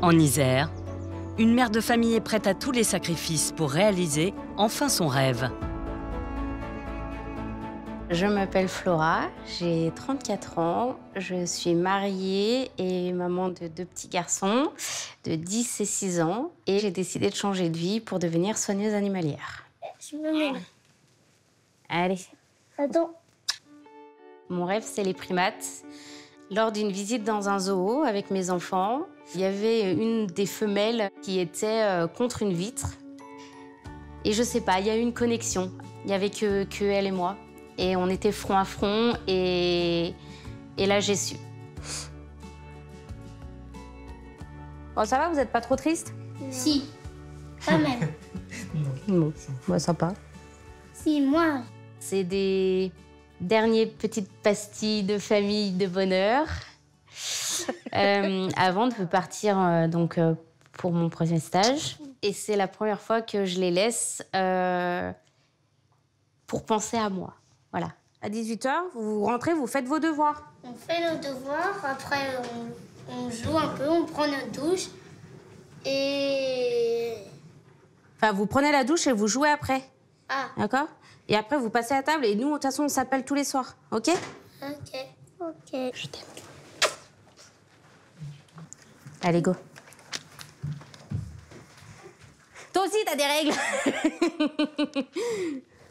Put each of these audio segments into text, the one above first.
En Isère, une mère de famille est prête à tous les sacrifices pour réaliser enfin son rêve. Je m'appelle Flora, j'ai 34 ans, je suis mariée et maman de 2 petits garçons de 10 et 6 ans. Et j'ai décidé de changer de vie pour devenir soigneuse animalière. Je me mets là. Allez. Attends. Mon rêve, c'est les primates. Lors d'une visite dans un zoo avec mes enfants, il y avait une des femelles qui était contre une vitre. Et je sais pas, il y a eu une connexion. Il n'y avait que elle et moi. Et on était front à front et là, j'ai su. Bon, ça va, vous n'êtes pas trop triste? Si. Quand même. Bon, bah, sympa. Si, moi. C'est des dernières petites pastilles de famille de bonheur. Avant de partir pour mon prochain stage. Et c'est la première fois que je les laisse pour penser à moi. Voilà. À 18 h, vous rentrez, vous faites vos devoirs. On fait nos devoirs, après on joue un peu, on prend notre douche. Et... Enfin, vous prenez la douche et vous jouez après. Ah. D'accord? Et après, vous passez à table et nous, de toute façon, on s'appelle tous les soirs. OK? Ok. Je t'aime. Allez, go. Toi aussi, t'as des règles.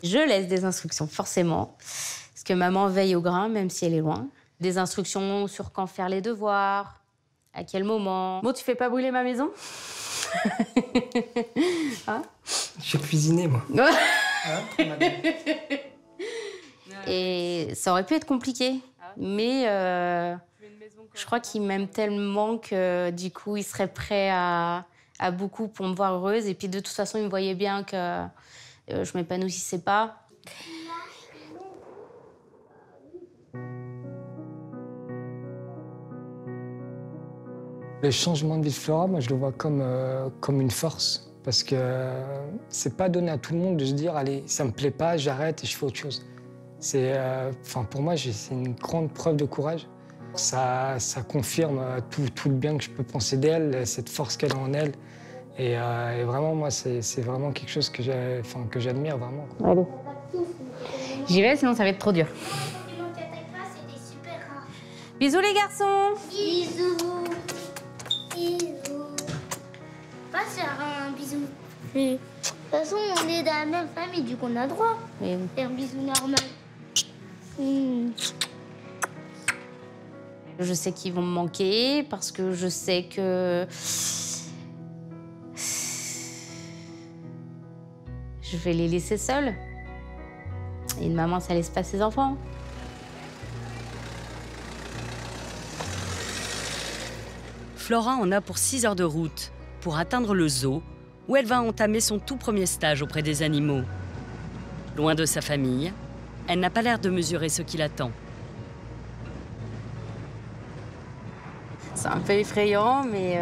Je laisse des instructions, forcément. Parce que maman veille au grain, même si elle est loin. Des instructions sur quand faire les devoirs, à quel moment. Bon, tu fais pas brûler ma maison? Hein? Je cuisinais, moi. Et ça aurait pu être compliqué. Mais je crois qu'il m'aime tellement que, du coup, il serait prêt à beaucoup pour me voir heureuse. Et puis, de toute façon, il me voyait bien que je m'épanouissais pas. Le changement de vie de Flora, moi, je le vois comme une force. Parce que c'est pas donné à tout le monde de se dire « Allez, ça me plaît pas, j'arrête et je fais autre chose ». Pour moi, c'est une grande preuve de courage. Ça confirme tout le bien que je peux penser d'elle, cette force qu'elle a en elle. Et vraiment, moi, c'est vraiment quelque chose que j'admire vraiment. Allez. J'y vais, sinon ça va être trop dur. Bisous les garçons. Bisous. Pas faire un bisou. De toute façon, on est dans la même famille, du coup on a droit. Oui. Faire un bisou normal. Je sais qu'ils vont me manquer parce que je sais que je vais les laisser seuls. Et une maman, ça laisse pas ses enfants. Flora en a pour 6 heures de route pour atteindre le zoo où elle va entamer son tout premier stage auprès des animaux. Loin de sa famille, elle n'a pas l'air de mesurer ce qui l'attend. C'est un peu effrayant, mais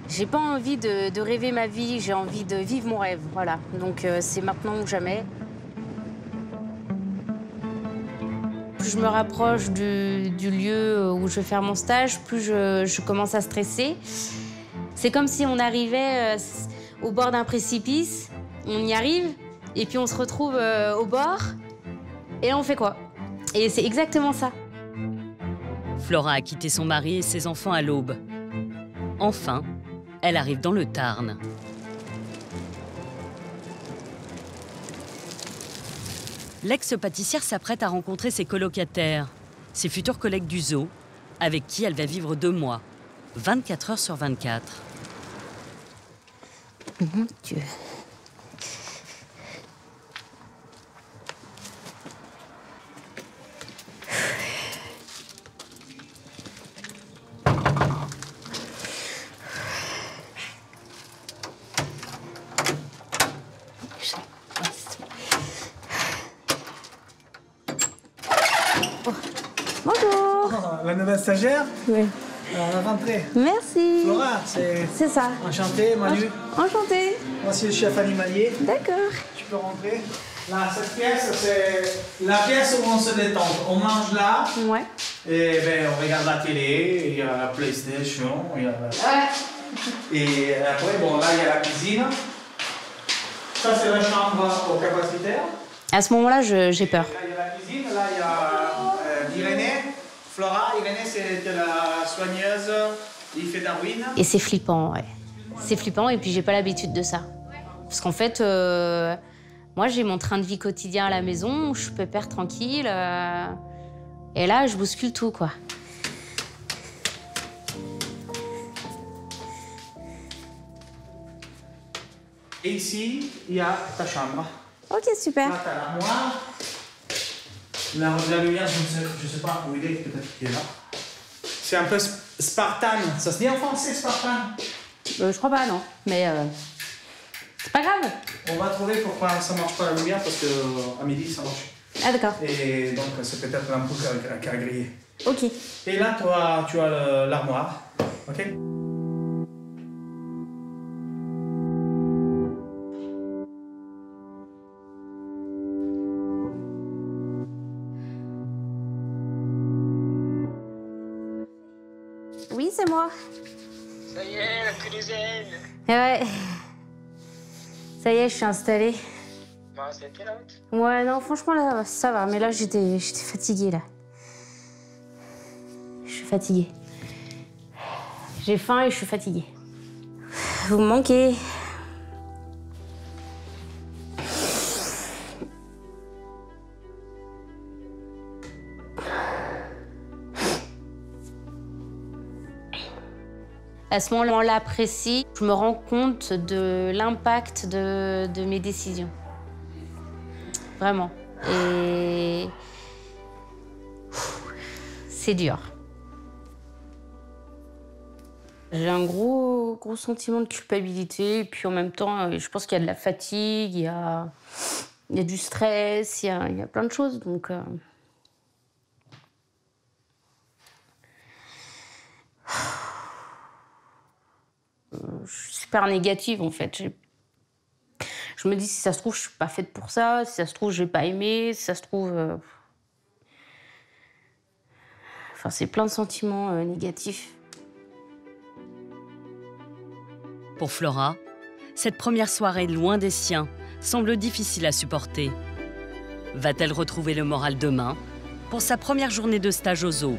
j'ai pas envie de rêver ma vie, j'ai envie de vivre mon rêve, voilà. Donc c'est maintenant ou jamais. Plus je me rapproche du lieu où je vais faire mon stage, plus je commence à stresser. C'est comme si on arrivait au bord d'un précipice, on y arrive, et puis on se retrouve au bord, et là on fait quoi? Et c'est exactement ça. Flora a quitté son mari et ses enfants à l'aube. Enfin, elle arrive dans le Tarn. L'ex-pâtissière s'apprête à rencontrer ses colocataires, ses futurs collègues du zoo, avec qui elle va vivre 2 mois, 24 heures sur 24. Mon Dieu. Bonjour. La nouvelle stagiaire? Oui. Alors, la rentrée. Merci. Flora, C'est ça. Enchanté, Manu. Enchantée. Voici le chef animalier. D'accord. Tu peux rentrer. Là, cette pièce, c'est la pièce où on se détend. On mange là. Ouais. Et ben, on regarde la télé, il y a la PlayStation, il y a... Ouais. Et après, bon, là, il y a la cuisine. Ça, c'est la chambre au capacitaire. À ce moment-là, j'ai peur. Là, il y a la cuisine. Là, il y a Irénée. Flora, Irénée, c'est la soigneuse. Il fait Darwin. Et c'est flippant, ouais. C'est flippant et puis j'ai pas l'habitude de ça. Parce qu'en fait, moi, j'ai mon train de vie quotidien à la maison, je suis pépère tranquille. Et là, je bouscule tout, quoi. Et ici, il y a ta chambre. Ok, super. Là, t'as l'armoire. La lumière, je ne sais pas où il est, peut-être qu'il est là. C'est un peu Spartan. Ça se dit en français, Spartan? Je crois pas, non. Mais c'est pas grave. On va trouver pourquoi ça ne marche pas la lumière, parce qu'à midi, ça marche. Ah, d'accord. Et donc, c'est peut-être l'ampoule qui a grillé. Ok. Et là, toi, tu as l'armoire. OK? Oui, c'est moi. Ça y est, la cuisine. Ouais. Ça y est, je suis installée. Bon, c'était la route. Ouais, non, franchement, là, ça va. Mais là, j'étais fatiguée, là. Je suis fatiguée. J'ai faim et je suis fatiguée. Vous me manquez. À ce moment-là précis, je me rends compte de l'impact de mes décisions. Vraiment. Et c'est dur. J'ai un gros sentiment de culpabilité. Et puis en même temps, je pense qu'il y a de la fatigue, il y a du stress, il y a plein de choses. Donc, je suis super négative, en fait. Je me dis, si ça se trouve, je suis pas faite pour ça. Si ça se trouve, je vais pas aimer. Si ça se trouve... Enfin, c'est plein de sentiments négatifs. Pour Flora, cette première soirée loin des siens semble difficile à supporter. Va-t-elle retrouver le moral demain pour sa première journée de stage au zoo?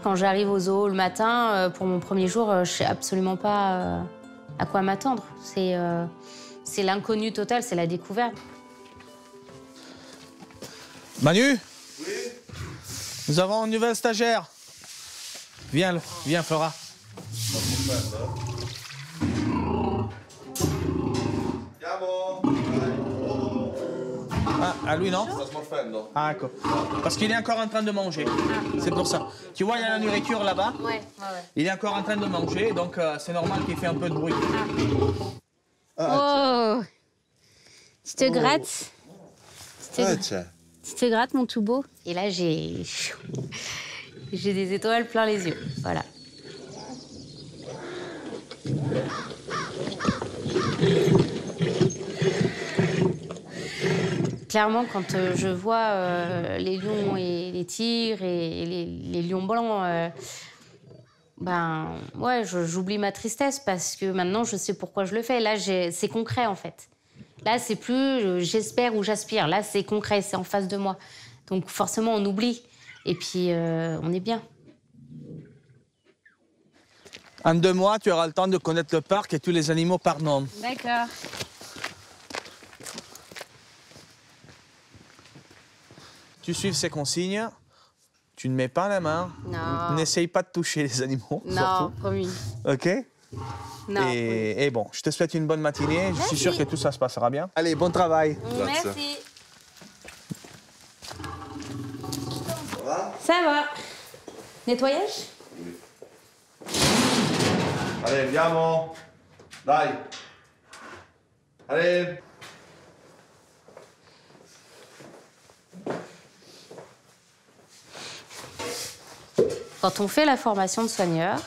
Quand j'arrive au zoo le matin, pour mon premier jour, je sais absolument pas à quoi m'attendre. C'est l'inconnu total, c'est la découverte. Manu? Oui? Nous avons une nouvelle stagiaire. Viens, Flora. Ah, à lui, non? Ah, d'accord. Parce qu'il est encore en train de manger. C'est pour ça. Tu vois, il y a la nourriture là-bas. Ouais. Il est encore en train de manger, donc c'est normal qu'il fait un peu de bruit. Oh! Tu te grattes? Tu te grattes, mon tout beau? Et là, j'ai des étoiles plein les yeux. Voilà. Clairement, quand je vois les lions et les tigres et les lions blancs, ouais, j'oublie ma tristesse parce que maintenant, je sais pourquoi je le fais. Là, c'est concret, en fait. Là, c'est plus j'espère ou j'aspire. Là, c'est concret, c'est en face de moi. Donc, forcément, on oublie. Et puis, on est bien. En 2 mois, tu auras le temps de connaître le parc et tous les animaux par nom. D'accord. Tu suives ces consignes, tu ne mets pas la main, Non. n'essaye pas de toucher les animaux, Non, surtout. promis. OK? Non. Et bon, je te souhaite une bonne matinée. Je suis sûr que tout ça se passera bien. Allez, bon travail. Merci. Ça va. Nettoyage? Allez, andiamo. Dai. Allez. Quand on fait la formation de soigneur,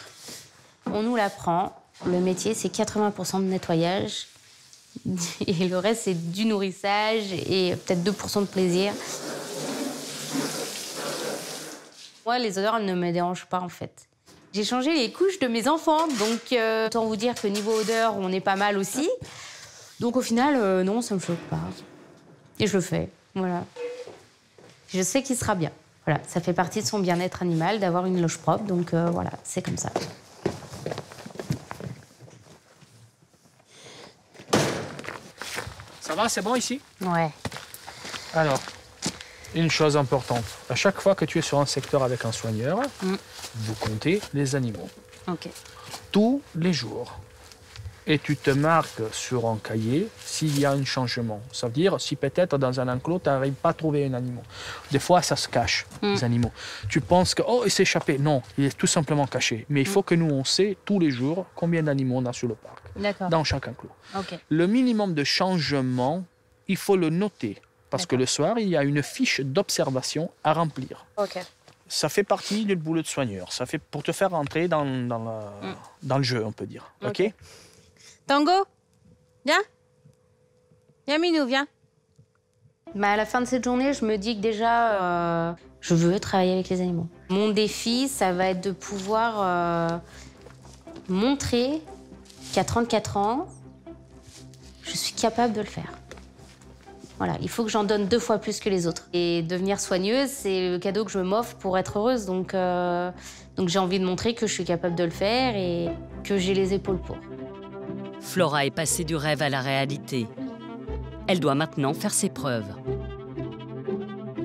on nous l'apprend. Le métier, c'est 80% de nettoyage. Et le reste, c'est du nourrissage et peut-être 2% de plaisir. Moi, les odeurs, elles ne me dérangent pas, en fait. J'ai changé les couches de mes enfants, donc autant vous dire que niveau odeur, on est pas mal aussi. Donc au final, non, ça me choque pas. Et je le fais, voilà. Je sais qu'il sera bien. Voilà, ça fait partie de son bien-être animal d'avoir une loge propre, donc voilà, c'est comme ça. Ça va, c'est bon ici? Ouais. Alors, une chose importante. À chaque fois que tu es sur un secteur avec un soigneur, vous comptez les animaux. Ok. Tous les jours. Et tu te marques sur un cahier s'il y a un changement. Ça veut dire si peut-être dans un enclos, tu n'arrives pas à trouver un animal. Des fois, ça se cache, les animaux. Tu penses que, oh, il s'est échappé. Non, il est tout simplement caché. Mais il faut que nous, on sait tous les jours combien d'animaux on a sur le parc. D'accord. Dans chaque enclos. Ok. Le minimum de changement, il faut le noter. Parce que le soir, il y a une fiche d'observation à remplir. Ok. Ça fait partie du boulot de soigneur. Ça fait pour te faire rentrer dans le jeu, on peut dire. OK? Tango, viens. Viens, Minou, viens. À la fin de cette journée, je me dis que déjà, je veux travailler avec les animaux. Mon défi, ça va être de pouvoir montrer qu'à 34 ans, je suis capable de le faire. Voilà, il faut que j'en donne 2 fois plus que les autres. Et devenir soigneuse, c'est le cadeau que je m'offre pour être heureuse. Donc j'ai envie de montrer que je suis capable de le faire et que j'ai les épaules pour. Flora est passée du rêve à la réalité. Elle doit maintenant faire ses preuves.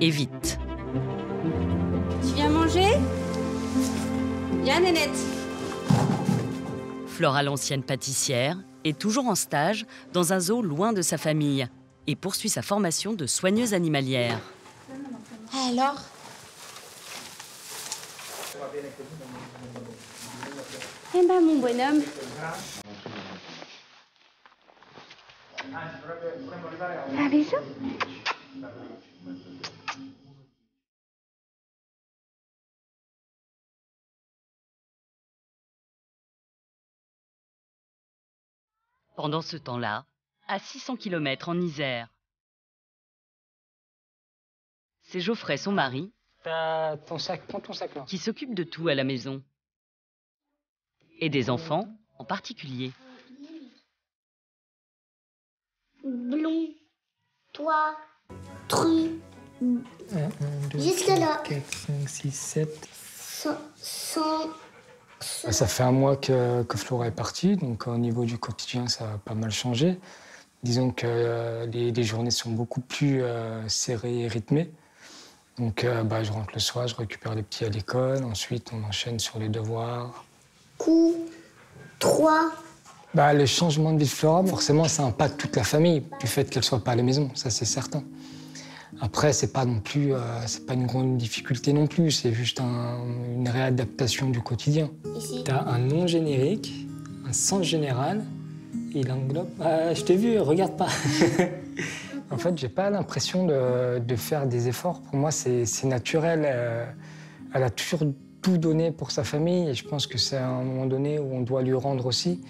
Et vite. Tu viens manger? Viens, Nénette. Flora, l'ancienne pâtissière, est toujours en stage dans un zoo loin de sa famille et poursuit sa formation de soigneuse animalière. Alors? Eh ben, mon bonhomme. Un bisou? Pendant ce temps-là, à 600 km en Isère, c'est Geoffrey, son mari, T'as ton sac, prends ton sac là. qui s'occupe de tout à la maison. Et des enfants en particulier. Blond, toi, tru, 1, 2, Jusque 3, là. 4, 5, 6, 7. sans. Ça fait un mois que Flora est partie, donc au niveau du quotidien, ça a pas mal changé. Disons que les journées sont beaucoup plus serrées et rythmées. Donc je rentre le soir, je récupère les petits à l'école, ensuite on enchaîne sur les devoirs. Coup, 3. Le changement de vie de Flora, forcément, ça impacte toute la famille, du fait qu'elle soit pas à la maison, ça c'est certain. Après, c'est pas non plus, c'est pas une grande difficulté non plus, c'est juste une réadaptation du quotidien. Ici. Tu as un nom générique, un sens général, et il englobe... je t'ai vu, regarde pas. En fait, j'ai pas l'impression de faire des efforts. Pour moi, c'est naturel. Elle a toujours tout donné pour sa famille, et je pense que c'est à un moment donné où on doit lui rendre aussi.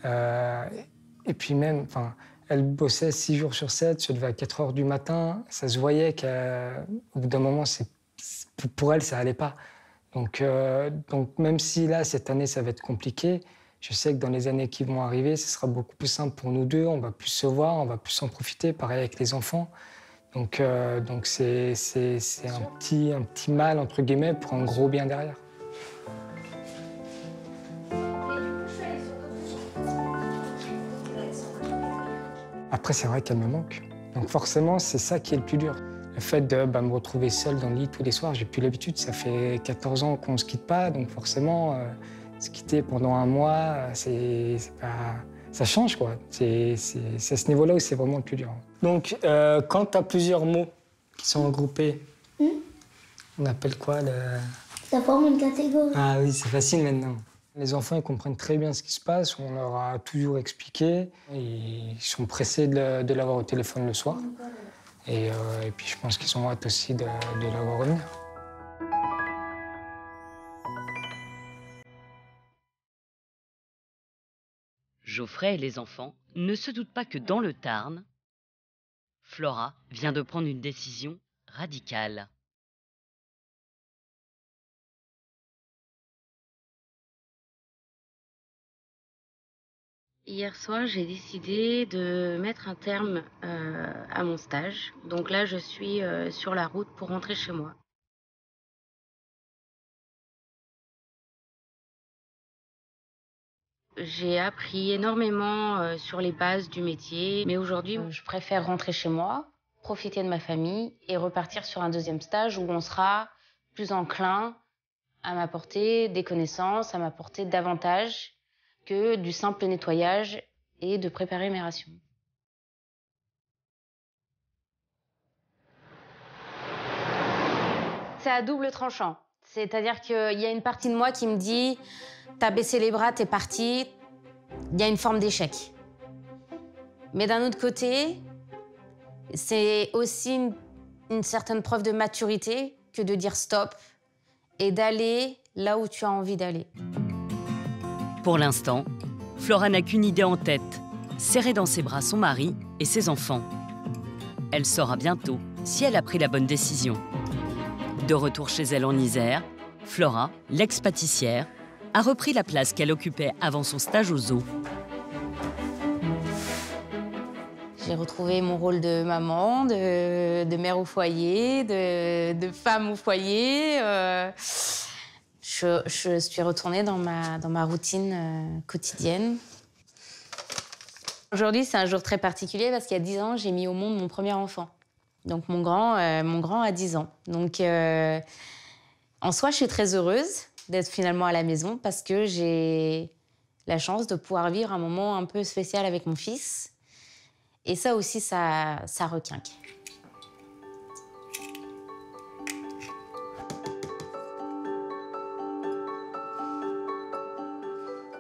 Et puis même, elle bossait 6 jours sur 7, se levait à 4 heures du matin. Ça se voyait qu'au bout d'un moment, pour elle, ça allait pas. Donc même si là, cette année, ça va être compliqué, je sais que dans les années qui vont arriver, ce sera beaucoup plus simple pour nous deux. On va plus se voir, on va plus en profiter, pareil avec les enfants. Donc c'est un petit mal, entre guillemets, pour un gros bien derrière. Après, c'est vrai qu'elle me manque. Donc forcément, c'est ça qui est le plus dur. Le fait de me retrouver seule dans le lit tous les soirs, j'ai plus l'habitude. Ça fait 14 ans qu'on ne se quitte pas, donc forcément, se quitter pendant un mois, ça change, quoi. C'est à ce niveau-là où c'est vraiment le plus dur. Donc, quand tu as plusieurs mots qui sont regroupés, on appelle quoi Ça forme une catégorie. Ah oui, c'est facile maintenant. Les enfants, ils comprennent très bien ce qui se passe. On leur a toujours expliqué. Ils sont pressés de l'avoir au téléphone le soir. Et puis, je pense qu'ils ont hâte aussi de l'avoir revenir. Geoffrey et les enfants ne se doutent pas que dans le Tarn, Flora vient de prendre une décision radicale. Hier soir, j'ai décidé de mettre un terme à mon stage. Donc là, je suis sur la route pour rentrer chez moi. J'ai appris énormément sur les bases du métier, mais aujourd'hui, je préfère rentrer chez moi, profiter de ma famille et repartir sur un deuxième stage où on sera plus enclin à m'apporter des connaissances, à m'apporter davantage que du simple nettoyage et de préparer mes rations. C'est à double tranchant. C'est-à-dire qu'il y a une partie de moi qui me dit « t'as baissé les bras, t'es parti », il y a une forme d'échec. Mais d'un autre côté, c'est aussi une certaine preuve de maturité que de dire stop et d'aller là où tu as envie d'aller. Pour l'instant, Flora n'a qu'une idée en tête, serrer dans ses bras son mari et ses enfants. Elle saura bientôt si elle a pris la bonne décision. De retour chez elle en Isère, Flora, l'ex-pâtissière, a repris la place qu'elle occupait avant son stage au zoo. J'ai retrouvé mon rôle de maman, de mère au foyer, de femme au foyer. Je suis retournée dans ma routine quotidienne. Aujourd'hui, c'est un jour très particulier parce qu'il y a 10 ans, j'ai mis au monde mon premier enfant. Donc mon grand a 10 ans. Donc en soi, je suis très heureuse d'être finalement à la maison parce que j'ai la chance de pouvoir vivre un moment un peu spécial avec mon fils. Et ça aussi, ça requinque.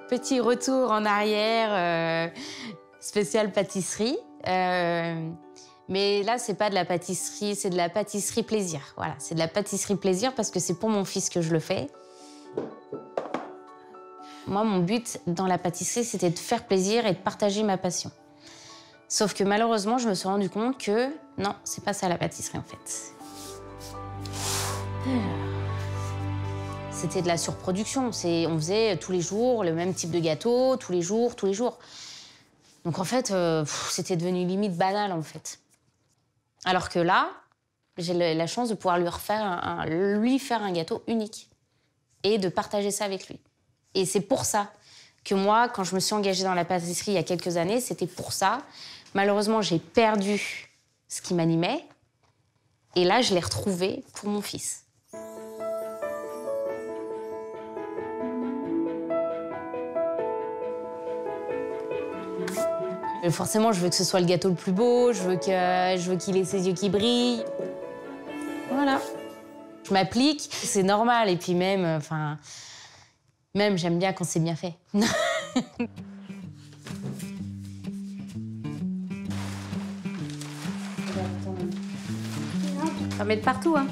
Petit retour en arrière, spécial pâtisserie. Mais là, c'est pas de la pâtisserie, c'est de la pâtisserie plaisir. Voilà, c'est de la pâtisserie plaisir parce que c'est pour mon fils que je le fais. Moi, mon but dans la pâtisserie, c'était de faire plaisir et de partager ma passion. Sauf que malheureusement, je me suis rendu compte que non, c'est pas ça la pâtisserie en fait. C'était de la surproduction. On faisait tous les jours le même type de gâteau, tous les jours. Donc en fait, c'était devenu limite banal en fait. Alors que là, j'ai la chance de pouvoir lui faire un gâteau unique et de partager ça avec lui. Et c'est pour ça que moi, quand je me suis engagée dans la pâtisserie il y a quelques années, c'était pour ça. Malheureusement, j'ai perdu ce qui m'animait. Et là, je l'ai retrouvé pour mon fils. Et forcément, je veux que ce soit le gâteau le plus beau, je veux qu'il ait ses yeux qui brillent. Voilà. Je m'applique, c'est normal. Et puis même j'aime bien quand c'est bien fait. Ça va mettre partout, hein.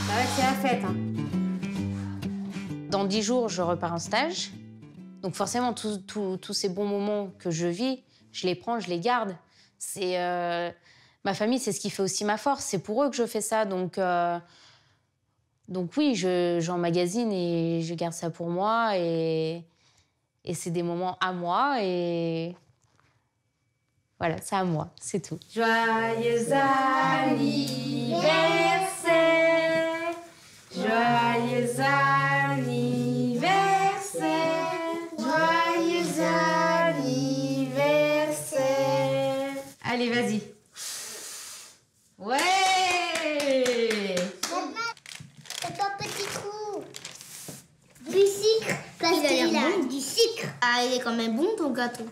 Ça va, c'est la fête, hein. Dans 10 jours, je repars en stage. Donc forcément, tous ces bons moments que je vis, je les prends, je les garde. Ma famille, c'est ce qui fait aussi ma force. C'est pour eux que je fais ça. Donc oui, j'emmagasine et je garde ça pour moi. Et c'est des moments à moi. Et voilà, c'est à moi, c'est tout. Joyeux anniversaire, joyeux anniversaire, joyeux anniversaire. Allez, vas-y. Ouais! C'est un petit trou. Du sucre, parce qu'il a du sucre. Ah, il est quand même bon ton gâteau.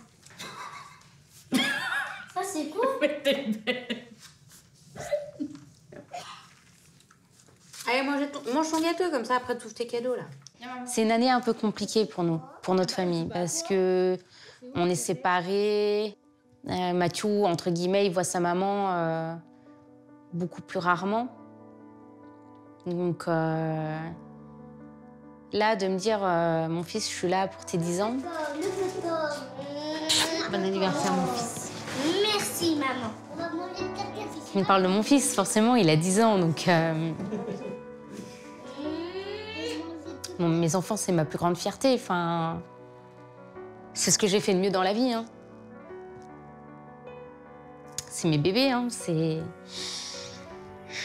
Ça, c'est quoi? Allez, mange ton gâteau, comme ça, après, tous tes cadeaux, là. C'est une année un peu compliquée pour nous, pour notre famille, parce que on est séparés. Mathieu, entre guillemets, il voit sa maman beaucoup plus rarement. Donc Là, de me dire, mon fils, je suis là pour tes 10 ans. Bon anniversaire, mon fils. Merci, maman. On va manger le café. Il me parle de mon fils, forcément, il a 10 ans, donc... Bon, mes enfants, c'est ma plus grande fierté, enfin... C'est ce que j'ai fait de mieux dans la vie, hein. C'est mes bébés, hein, c'est...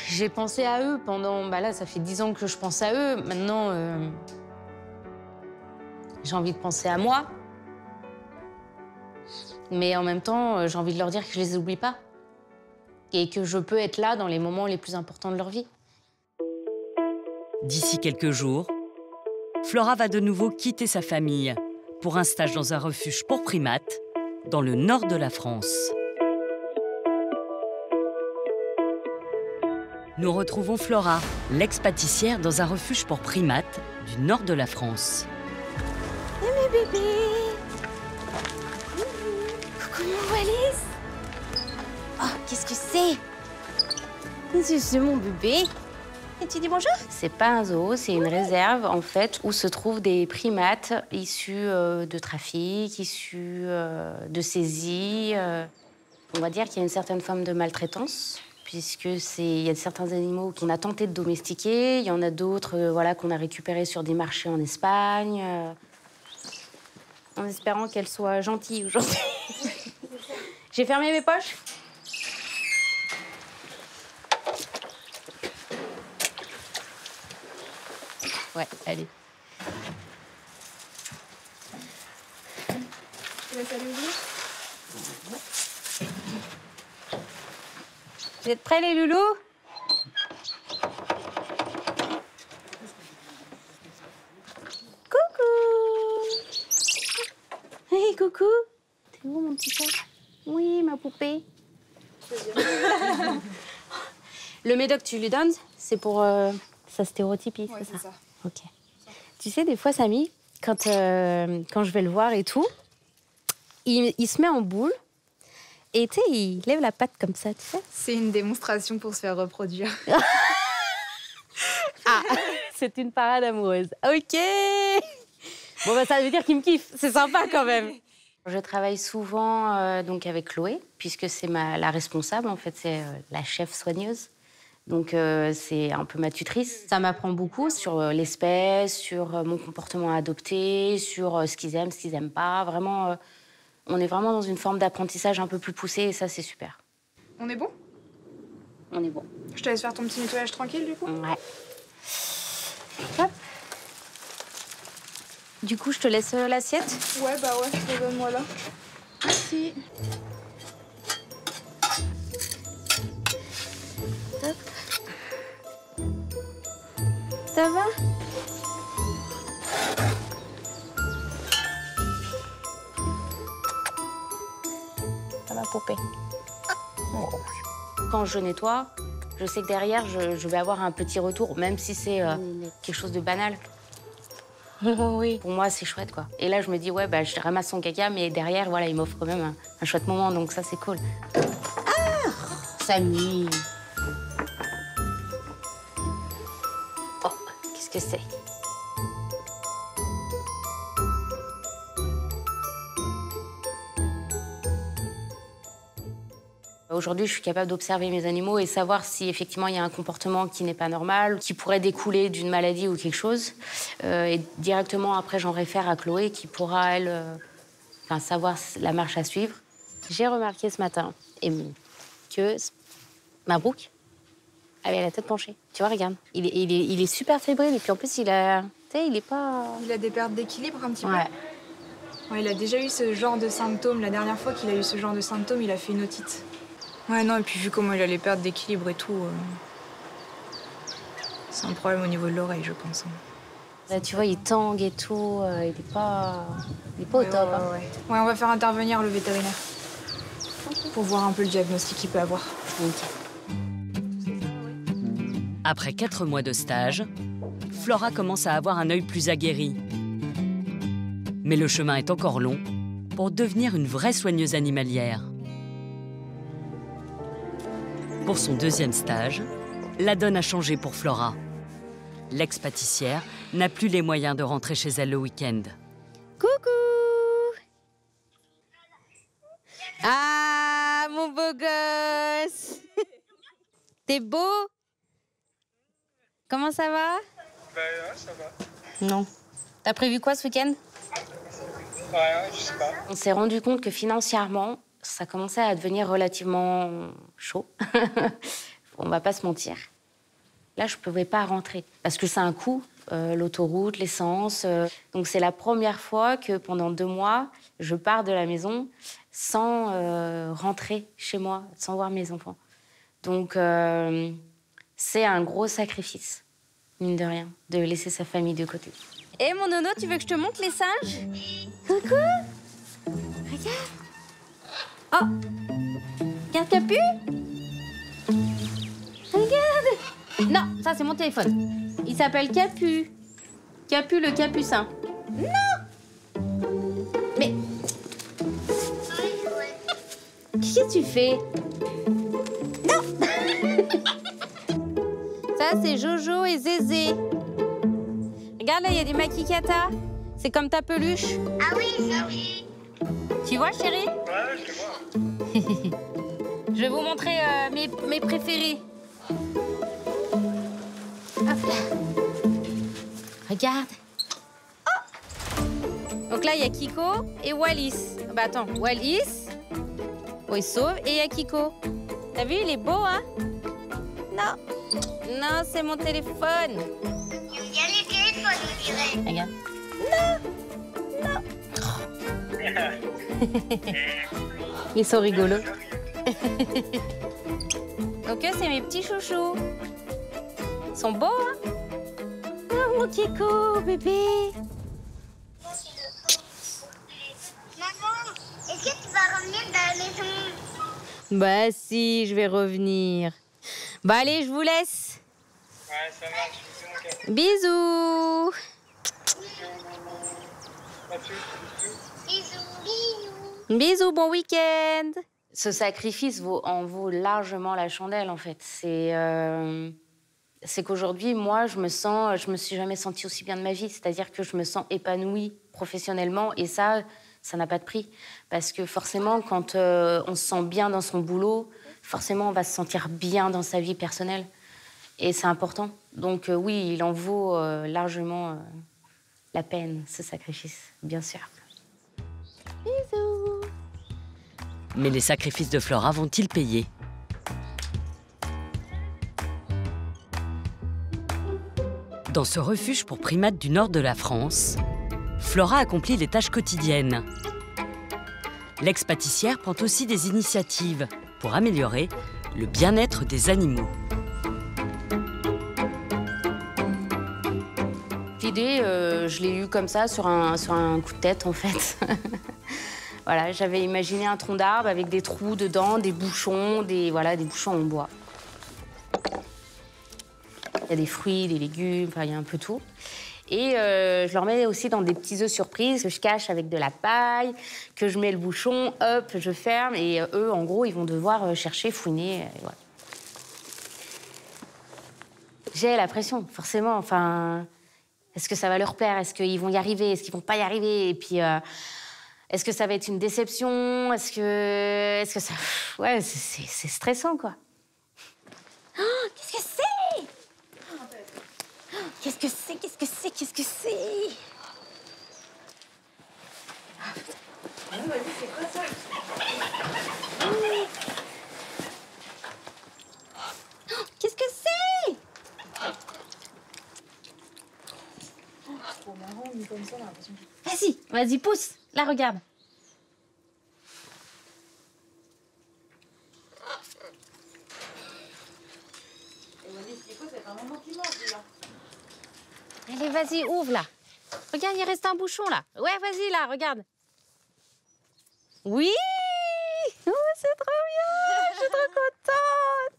J'ai pensé à eux pendant... Bah là, ça fait 10 ans que je pense à eux. Maintenant, j'ai envie de penser à moi. Mais en même temps, j'ai envie de leur dire que je les oublie pas. Et que je peux être là dans les moments les plus importants de leur vie. D'ici quelques jours, Flora va de nouveau quitter sa famille pour un stage dans un refuge pour primates dans le nord de la France. Nous retrouvons Flora, l'ex-pâtissière, dans un refuge pour primates du nord de la France. Mes bébés! Coucou mon valise! Oh, qu'est-ce que c'est? C'est mon bébé. Et tu dis bonjour? C'est pas un zoo, c'est une réserve en fait où se trouvent des primates issus de trafic, issus de saisie. On va dire qu'il y a une certaine forme de maltraitance, puisque il y a certains animaux qu'on a tenté de domestiquer, il y en a d'autres voilà, qu'on a récupérés sur des marchés en Espagne, en espérant qu'elles soient gentilles aujourd'hui. J'ai fermé mes poches. Ouais, allez. Tu laisses aller ouvrir? Vous êtes prêts, les loulous? Coucou! Hey, coucou! T'es où, mon petit chat? Oui, ma poupée. Le médoc, tu lui donnes, c'est pour sa stéréotypie, Ouais, c'est ça? ça. Ok. Tu sais, des fois, Samy, quand je vais le voir et tout, il se met en boule et tu sais, il lève la patte comme ça, tu sais. C'est une démonstration pour se faire reproduire. Ah, c'est une parade amoureuse. Ok. Bon, bah, ça veut dire qu'il me kiffe. C'est sympa quand même. Je travaille souvent donc avec Chloé, puisque c'est la responsable, en fait, c'est la chef soigneuse. Donc, c'est un peu ma tutrice. Ça m'apprend beaucoup sur l'espèce, sur mon comportement à adopter, sur ce qu'ils aiment, ce qu'ils n'aiment pas. Vraiment, on est vraiment dans une forme d'apprentissage un peu plus poussée et ça, c'est super. On est bon? On est bon. Je te laisse faire ton petit nettoyage tranquille, du coup? Ouais. Hop. Du coup, je te laisse l'assiette. Ouais, bah ouais, donne-moi là. Merci. Hop. Ça va? Ça va, poupée. Oh. Quand je nettoie, je sais que derrière, je vais avoir un petit retour, même si c'est quelque chose de banal. Oui. Pour moi, c'est chouette, quoi. Et là, je me dis, ouais, bah, je ramasse son caca, mais derrière, voilà, il m'offre quand même un chouette moment, donc ça, c'est cool. Ah, Samy. Oh, qu'est-ce que c'est? Aujourd'hui, je suis capable d'observer mes animaux et savoir si effectivement il y a un comportement qui n'est pas normal, qui pourrait découler d'une maladie ou quelque chose. Et directement après, j'en réfère à Chloé qui pourra, elle, savoir la marche à suivre. J'ai remarqué ce matin que Mabrouk avait la tête penchée. Tu vois, regarde. Il est super fébrile et puis en plus, il est pas... Il a des pertes d'équilibre un petit peu. Ouais. Ouais, il a déjà eu ce genre de symptômes. La dernière fois qu'il a eu ce genre de symptômes, il a fait une otite. Ouais, non, et puis vu comment il a les pertes d'équilibre et tout, c'est un problème au niveau de l'oreille, je pense. Là, tu vois, il tangue et tout, il est pas au top. Hein. Ouais, on va faire intervenir le vétérinaire pour voir un peu le diagnostic qu'il peut avoir. Okay. Après 4 mois de stage, Flora commence à avoir un œil plus aguerri. Mais le chemin est encore long pour devenir une vraie soigneuse animalière. Pour son 2e stage, la donne a changé pour Flora. L'ex-pâtissière n'a plus les moyens de rentrer chez elle le week-end. Coucou! Ah, mon beau gosse! T'es beau? Comment ça va? Ben ouais, ça va. Non. T'as prévu quoi ce week-end? Ouais, je sais pas. On s'est rendu compte que financièrement, ça commençait à devenir relativement chaud. On va pas se mentir. Là, je pouvais pas rentrer parce que c'est un coût, l'autoroute, l'essence. Donc c'est la première fois que pendant 2 mois, je pars de la maison sans rentrer chez moi, sans voir mes enfants. Donc c'est un gros sacrifice, mine de rien, de laisser sa famille de côté. Et mon nono, tu veux que je te montre les singes? Coucou! Regarde! Oh! Regarde Capu! Regarde! Non, ça c'est mon téléphone. Il s'appelle Capu. Capu le capucin. Non! Mais... Qu'est-ce que tu fais? Non! Ça c'est Jojo et Zézé. Regarde là, il y a des makikata. C'est comme ta peluche. Ah oui, ça oui. Tu vois, chérie? Ouais, je te vois. Je vais vous montrer mes préférés. Hop là. Regarde. Oh. Donc là, il y a Kiko et Wallis. Bah attends, Wallis. Oh, il sauve. Et il y a Kiko. T'as vu, il est beau, hein? Non. Non, c'est mon téléphone. Il y a les téléphones, on dirait. Regarde. Non. Ils sont rigolos. Donc eux, c'est mes petits chouchous. Ils sont beaux, hein? Oh, mon Kiko, bébé. Maman, est-ce que tu vas revenir dans la maison? Bah si, je vais revenir. Bah allez, je vous laisse. Ouais, ça marche. Bisous, mon gars. Bisous. Bisous, bisous. Bisous, bon week-end. Ce sacrifice en vaut largement la chandelle, en fait. C'est qu'aujourd'hui, moi, je me suis jamais sentie aussi bien de ma vie. C'est-à-dire que je me sens épanouie professionnellement. Et ça n'a pas de prix. Parce que forcément, quand on se sent bien dans son boulot, forcément, on va se sentir bien dans sa vie personnelle. Et c'est important. Donc oui, il en vaut largement la peine, ce sacrifice, bien sûr. Bisous. Mais les sacrifices de Flora vont-ils payer? Dans ce refuge pour primates du nord de la France, Flora accomplit les tâches quotidiennes. L'ex-pâtissière prend aussi des initiatives pour améliorer le bien-être des animaux. L'idée, je l'ai eue comme ça, sur un coup de tête, en fait. Voilà, j'avais imaginé un tronc d'arbre avec des trous dedans, des bouchons, des bouchons en bois. Il y a des fruits, des légumes, enfin, il y a un peu tout. Et je leur mets aussi dans des petits œufs surprises que je cache avec de la paille, que je mets le bouchon, hop, je ferme. Et eux, en gros, ils vont devoir chercher, fouiner. Voilà. J'ai la pression, forcément. Enfin, est-ce que ça va leur plaire? Est-ce qu'ils vont y arriver? Est-ce qu'ils vont pas y arriver? Et puis, est-ce que ça va être une déception? Est-ce que ça... Ouais, c'est stressant, quoi. Oh, qu'est-ce que c'est? Qu'est-ce que c'est? Qu'est-ce que c'est? Qu'est-ce que c'est? Ah, putain. C'est quoi ça? Qu'est-ce que c'est? Trop marrant, on est comme ça, on a l'impression. Vas-y, pousse. Là, regarde. Allez, vas-y, ouvre là. Regarde, il reste un bouchon là. Ouais, vas-y là, regarde. Oui! Oh, c'est trop bien! Je suis trop contente!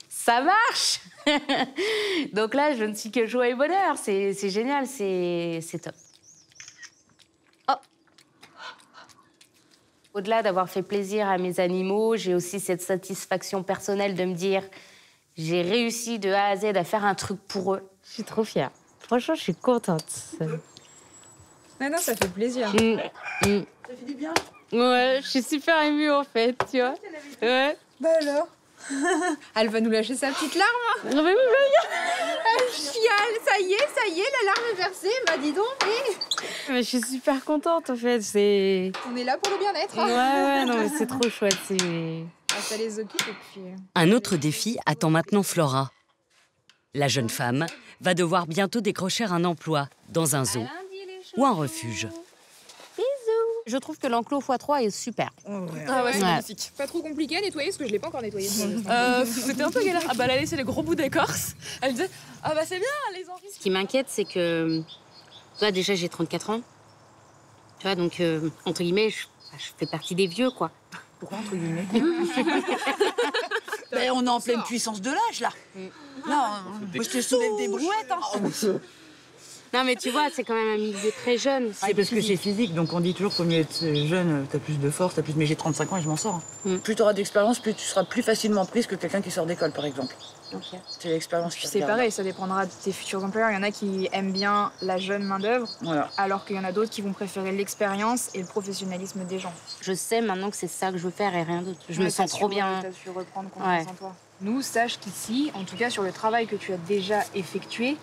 Ça marche. Donc là, je ne suis que joie et bonheur. C'est génial, c'est top. Oh. Au-delà d'avoir fait plaisir à mes animaux, j'ai aussi cette satisfaction personnelle de me dire j'ai réussi de A à Z à faire un truc pour eux. Je suis trop fière. Franchement, je suis contente. Non, ça fait plaisir. Ça fait du bien. Ouais, je suis super émue en fait, tu vois. Ouais. Bah alors. Elle va nous lâcher sa petite larme. Ah bah oui, Elle chiale. Ça y est, la larme est versée. Bah dis donc. mais je suis super contente en fait. C'est. On est là pour le bien-être. Ouais, non, mais c'est trop chouette. Ça les occupe et puis. Un autre défi attend maintenant Flora. La jeune femme va devoir bientôt décrocher un emploi dans un zoo ou un refuge. Je trouve que l'enclos x3 est super. Ah ouais, c'est magnifique. Pas trop compliqué à nettoyer parce que je l'ai pas encore nettoyé. C'était un peu galère. Ah bah elle a laissé les gros bouts d'écorce. Elle disait ah bah c'est bien les envies. Ce qui m'inquiète, c'est que toi déjà j'ai 34 ans. Tu vois, donc entre guillemets, je fais partie des vieux quoi. Pourquoi entre guillemets? Ben, on est en pleine puissance de l'âge là. Là, moi je te soulève des brouettes. Hein. Non mais tu vois, c'est quand même un milieu très jeune. C'est parce que c'est physique, donc on dit toujours qu'au mieux être jeune, t'as plus de force, t'as plus. Mais j'ai 35 ans et je m'en sors. Plus t'auras d'expérience, plus tu seras plus facilement prise que quelqu'un qui sort d'école, par exemple. Okay. C'est l'expérience qui C'est pareil, ça dépendra de tes futurs employeurs. Il y en a qui aiment bien la jeune main-d'œuvre, voilà. Alors qu'il y en a d'autres qui vont préférer l'expérience et le professionnalisme des gens. Je sais maintenant que c'est ça que je veux faire et rien d'autre. Je me sens trop bien. T'as su reprendre confiance en toi. Nous, sache qu'ici, en tout cas sur le travail que tu as déjà effectué,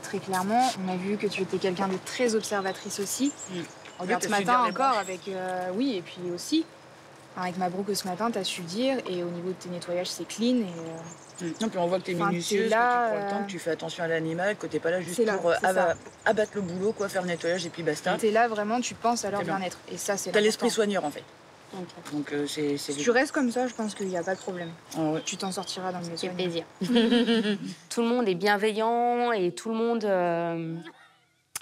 très clairement, on a vu que tu étais quelqu'un de très observatrice aussi. Regarde ce matin encore avec... oui, et puis aussi, avec Mabrouk ce matin, tu as su dire, et au niveau de tes nettoyages, c'est clean. Et, non, puis on voit que tu es minutieuse, là, que tu prends le temps, que tu fais attention à l'animal, que tu n'es pas là juste là, pour abattre le boulot, quoi, faire le nettoyage et puis basta. Tu es là vraiment, tu penses à leur bien-être. Et ça, c'est tu as l'esprit soigneur en fait. Okay. Donc c'est si tu restes comme ça, je pense qu'il n'y a pas de problème. Oh, ouais. Tu t'en sortiras dans le métier. C'est plaisir. Tout le monde est bienveillant et tout le monde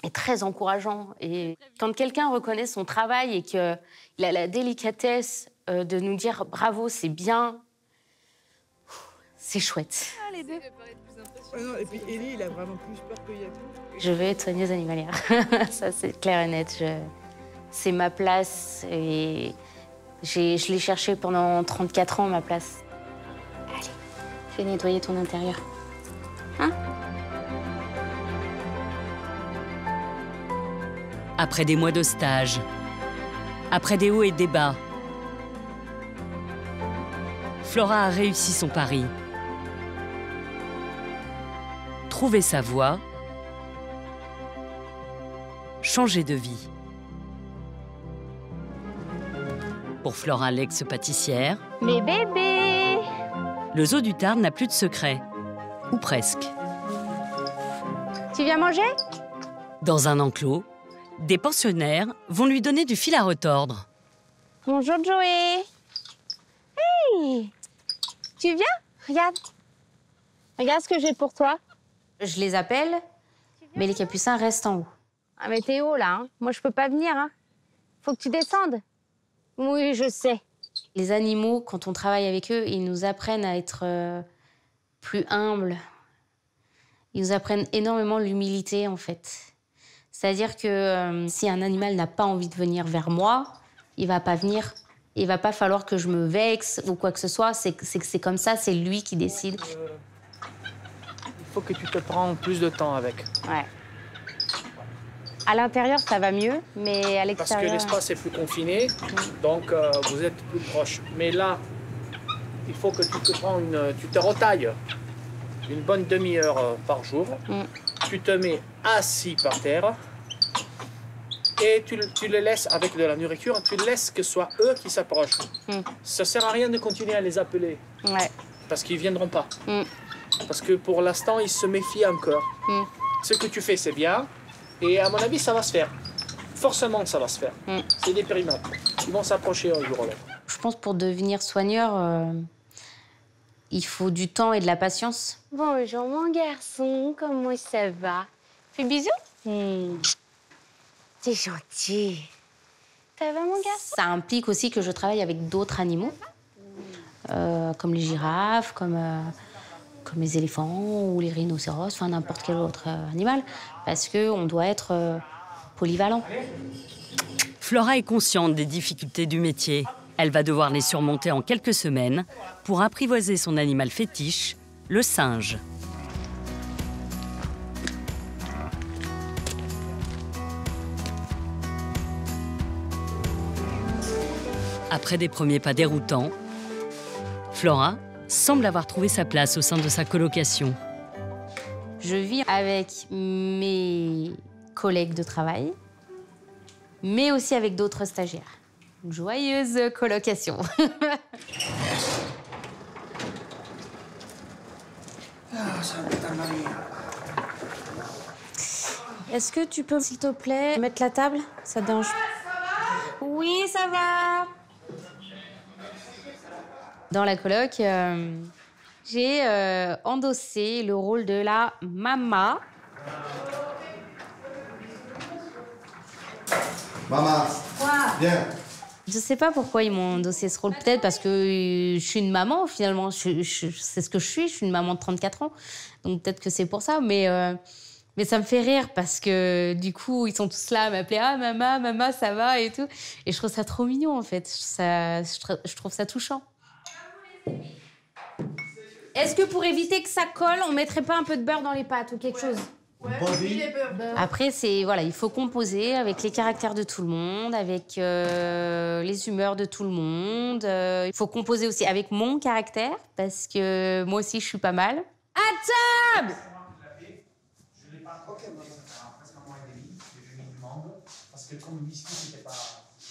est très encourageant. Et quand quelqu'un reconnaît son travail et qu'il a la délicatesse de nous dire bravo, c'est bien, c'est chouette. Ah, les deux. Non, et puis Ellie, il a vraiment plus peur que Yatou. Je vais être soigneuse animalière. Ça, c'est clair et net. C'est ma place et je l'ai cherchée pendant 34 ans, ma place. Allez, je vais nettoyer ton intérieur. Hein? Après des mois de stage, après des hauts et des bas, Flora a réussi son pari. Trouver sa voie, changer de vie. Pour Flora, l'ex-pâtissière, Mes bébés! le zoo du Tarn n'a plus de secret. Ou presque. Tu viens manger? Dans un enclos, des pensionnaires vont lui donner du fil à retordre. Bonjour Joey! Hey! Tu viens? Regarde. Regarde ce que j'ai pour toi. Je les appelle, mais les capucins restent en haut. Ah mais t'es haut là, hein? Moi je peux pas venir, hein. Faut que tu descendes. Oui, je sais. Les animaux, quand on travaille avec eux, ils nous apprennent à être plus humbles. Ils nous apprennent énormément l'humilité, en fait. C'est-à-dire que si un animal n'a pas envie de venir vers moi, il va pas venir. Il va pas falloir que je me vexe ou quoi que ce soit. C'est comme ça, c'est lui qui décide. Il faut que tu te prends plus de temps avec. Ouais. À l'intérieur, ça va mieux, mais à l'extérieur... Parce que l'espace est plus confiné, donc vous êtes plus proches. Mais là, il faut que tu te retailles une bonne demi-heure par jour. Tu te mets assis par terre et tu les laisses avec de la nourriture, tu laisses que ce soit eux qui s'approchent. Ça ne sert à rien de continuer à les appeler, parce qu'ils ne viendront pas. Parce que pour l'instant, ils se méfient encore. Ce que tu fais, c'est bien. Et à mon avis, ça va se faire. Forcément, ça va se faire. C'est des primates. Ils vont s'approcher un jour ou l'autre. Je pense pour devenir soigneur, il faut du temps et de la patience. Bonjour mon garçon, comment ça va? Fais bisous. T'es gentil. T'as vraiment garçon. Ça implique aussi que je travaille avec d'autres animaux, comme les girafes, comme les éléphants ou les rhinocéros, enfin n'importe quel autre animal, parce qu'on doit être polyvalent. Flora est consciente des difficultés du métier. Elle va devoir les surmonter en quelques semaines pour apprivoiser son animal fétiche, le singe. Après des premiers pas déroutants, Flora semble avoir trouvé sa place au sein de sa colocation. Je vis avec mes collègues de travail, mais aussi avec d'autres stagiaires. Une joyeuse colocation. Est-ce que tu peux, s'il te plaît, mettre la table? Ça te dérange? Oui, ça va. Dans la coloc, j'ai endossé le rôle de la maman. Maman, viens. Je sais pas pourquoi ils m'ont endossé ce rôle. Peut-être parce que je suis une maman, finalement. C'est ce que je suis une maman de 34 ans. Donc peut-être que c'est pour ça. Mais ça me fait rire parce que du coup, ils sont tous là à m'appeler « Ah, maman, ça va ?» et tout. Et je trouve ça trop mignon, en fait. Je trouve ça touchant. Est-ce que pour éviter que ça colle, on mettrait pas un peu de beurre dans les pâtes ou quelque chose? Après, voilà, il faut composer avec les caractères de tout le monde, avec les humeurs de tout le monde. Il faut composer aussi avec mon caractère, parce que moi aussi, je suis pas mal. À table!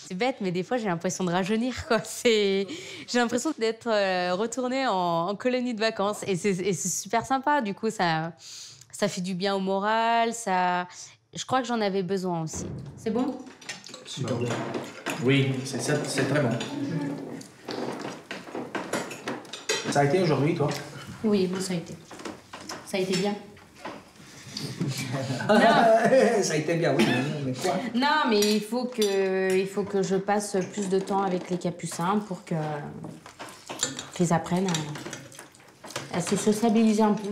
C'est bête, mais des fois, j'ai l'impression de rajeunir, quoi. J'ai l'impression d'être retournée en colonie de vacances. Et c'est super sympa, du coup, ça fait du bien au moral, je crois que j'en avais besoin aussi. C'est bon? Super bon. Oui, c'est très bon. Ça a été aujourd'hui, toi? Oui, bon, ça a été. Ça a été bien. Non. Ça a été bien, oui, mais quoi? Non, mais il faut que je passe plus de temps avec les capucins pour qu'ils apprennent à se sociabiliser un peu.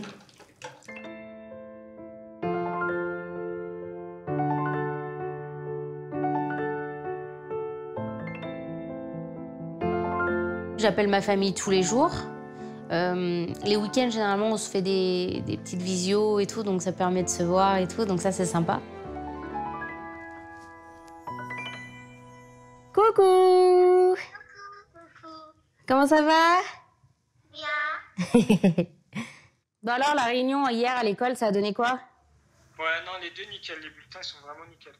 J'appelle ma famille tous les jours. Les week-ends, généralement, on se fait des petites visios et tout, donc ça permet de se voir et tout, donc ça, c'est sympa. Coucou! Comment ça va? Bien. Bon alors, la réunion hier à l'école, ça a donné quoi? Ouais, non, les deux, nickel. Les bulletins, ils sont vraiment nickel.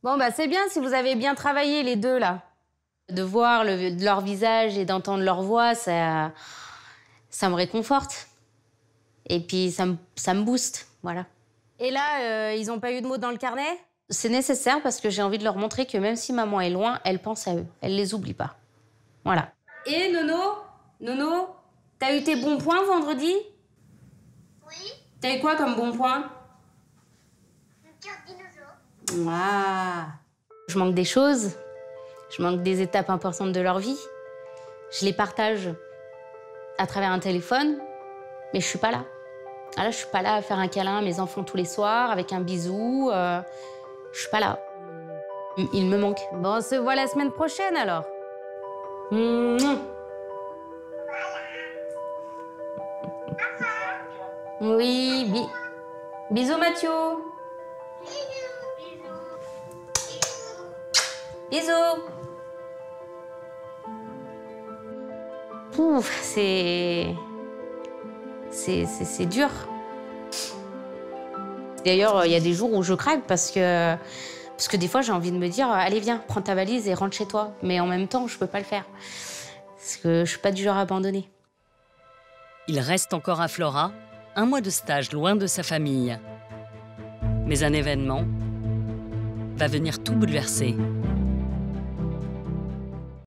Bon, bah c'est bien si vous avez bien travaillé, les deux, là. De voir leur visage et d'entendre leur voix, ça me réconforte. Et puis, ça me booste, voilà. Et là, ils n'ont pas eu de mots dans le carnet? C'est nécessaire parce que j'ai envie de leur montrer que même si maman est loin, elle pense à eux. Elle les oublie pas. Voilà. Et Nono, t'as eu tes bons points vendredi? Oui. T'as eu quoi comme bons points? Une carte dinosaure. Ah. Je manque des choses. Je manque des étapes importantes de leur vie. Je les partage à travers un téléphone, mais je suis pas là. Ah là, je suis pas là à faire un câlin à mes enfants tous les soirs, avec un bisou. Je suis pas là. Il me manque. Bon, on se voit la semaine prochaine, alors. Oui, bisous, Mathieu. Bisous. Pouf, c'est dur. D'ailleurs, il y a des jours où je craque parce que des fois, j'ai envie de me dire « Allez, viens, prends ta valise et rentre chez toi ». Mais en même temps, je peux pas le faire. Parce que je suis pas du genre à abandonner. Il reste encore à Flora 1 mois de stage loin de sa famille. Mais un événement va venir tout bouleverser.